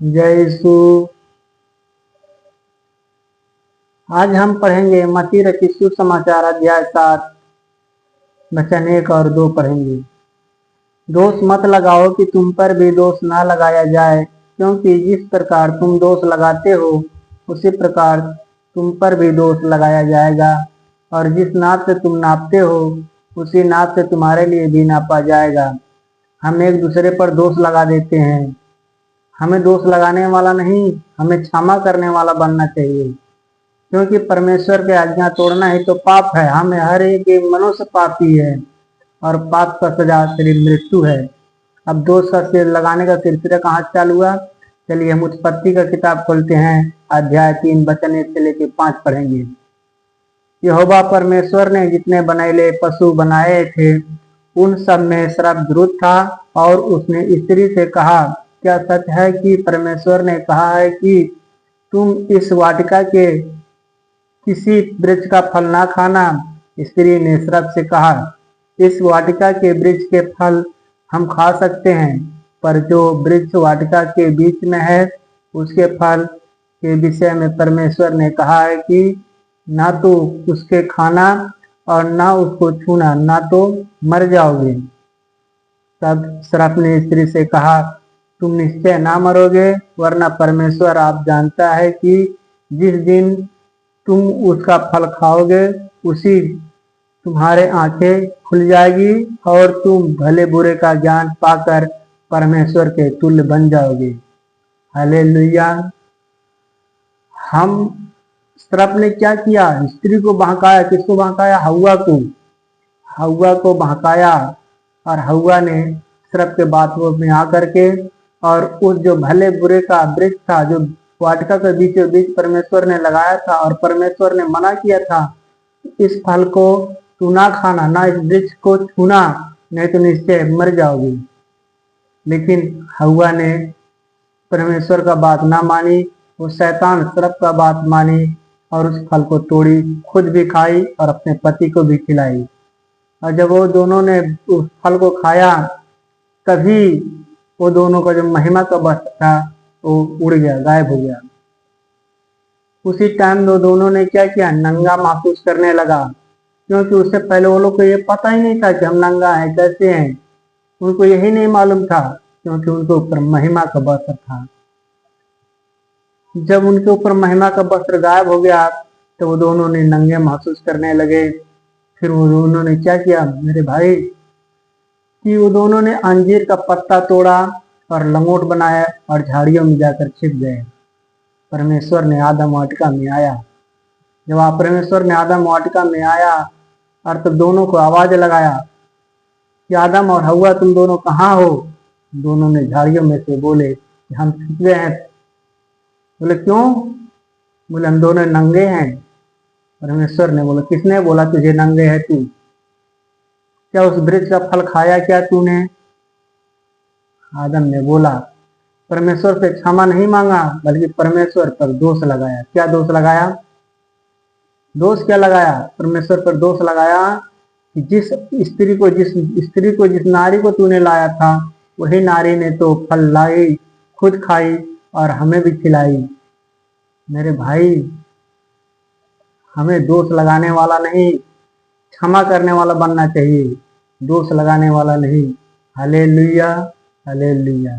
जय यीशु। आज हम पढ़ेंगे मत्ती रचित सुसमाचार अध्याय 7 वचन 1 और 2 पढ़ेंगे। दोष मत लगाओ कि तुम पर भी दोष ना लगाया जाए, क्योंकि जिस प्रकार तुम दोष लगाते हो उसी प्रकार तुम पर भी दोष लगाया जाएगा, और जिस नाप से तुम नापते हो उसी नाप से तुम्हारे लिए भी नापा जाएगा। हम एक दूसरे पर दोष लगा देते हैं। हमें दोष लगाने वाला नहीं, हमें क्षमा करने वाला बनना चाहिए, क्योंकि परमेश्वर के आज्ञा तोड़ना ही तो पाप है। हमें हर एक मनुष्य पापी है और पाप का सजा सिर्फ मृत्यु है। अब दोष का सिर लगाने का सिलसिला कहाँ चालू हुआ? चलिए हम उत्पत्ति का किताब खोलते हैं, अध्याय 3 वचन 1 से लेकर 5 पढ़ेंगे। यहोवा परमेश्वर ने जितने बनैले पशु बनाए थे उन सब में श्राप द्रुत था, और उसने स्त्री से कहा, क्या सच है कि परमेश्वर ने कहा है कि तुम इस वाटिका के किसी वृक्ष का फल ना खाना? स्त्री ने श्राप से कहा, इस वाटिका के वृक्ष के फल हम खा सकते हैं, पर जो वृक्ष वाटिका के बीच में है उसके फल के विषय में परमेश्वर ने कहा है कि ना तो उसके खाना और ना उसको छूना, ना तो मर जाओगे। तब श्राप ने स्त्री से कहा, तुम निश्चय ना मरोगे, वरना परमेश्वर आप जानता है कि जिस दिन तुम उसका फल खाओगे उसी तुम्हारे आंखें खुल जाएगी और तुम भले बुरे का ज्ञान पाकर परमेश्वर के तुल्य बन जाओगे। हालेलुया। हम श्राप ने क्या किया? स्त्री को बहकाया। किसको बहकाया? हव्वा को। हव्वा को बहकाया, और हव्वा ने श्राप के बातों में आकर के और उस जो भले बुरे का वृक्ष था, जो वाटिका के बीचों बीच परमेश्वर ने लगाया था और परमेश्वर ने मना किया था, इस फल को तू ना खाना, ना इस वृक्ष को छूना, नहीं तो निश्चय मर जाओगी। लेकिन हव्वा ने परमेश्वर का बात ना मानी, वो शैतान श्राप का बात मानी और उस फल को तोड़ी, खुद भी खाई और अपने पति को भी खिलाई। और जब वो दोनों ने उस फल को खाया, तभी वो दोनों का जो महिमा का वस्त्र था वो उड़ गया, गायब हो गया। उसी टाइम वो दोनों ने क्या किया? नंगा महसूस करने लगा, क्योंकि उससे पहले वो लोग को ये पता ही नहीं था कि हम नंगा हैं, कैसे हैं। उनको यही नहीं मालूम था, क्योंकि उनके ऊपर महिमा का वस्त्र था। जब उनके ऊपर महिमा का वस्त्र गायब हो गया तो वो दोनों ने नंगे महसूस करने लगे। फिर वो दोनों ने क्या किया मेरे भाई, कि वो दोनों ने अंजीर का पत्ता तोड़ा और लंगोट बनाया और झाड़ियों में जाकर छिप गए। परमेश्वर ने आदम वाटिका में आया। जब परमेश्वर ने आदम वाटिका में आया और तब दोनों को आवाज लगाया कि आदम और हव्वा तुम दोनों कहाँ हो? दोनों ने झाड़ियों में से बोले कि हम छिप गए हैं। बोले क्यों? बोले हम दोनों नंगे हैं। परमेश्वर ने बोला, किसने बोला तुझे नंगे है? तू क्या उस वृक्ष का फल खाया क्या तूने? आदम ने बोला। परमेश्वर से क्षमा नहीं मांगा, बल्कि परमेश्वर पर दोष लगाया। क्या दोष लगाया? दोष क्या लगाया? परमेश्वर पर दोष लगाया कि जिस स्त्री को जिस नारी को तूने लाया था, वही नारी ने तो फल लाई, खुद खाई और हमें भी खिलाई। मेरे भाई, हमें दोष लगाने वाला नहीं, क्षमा करने वाला बनना चाहिए, दोष लगाने वाला नहीं। Hallelujah, hallelujah.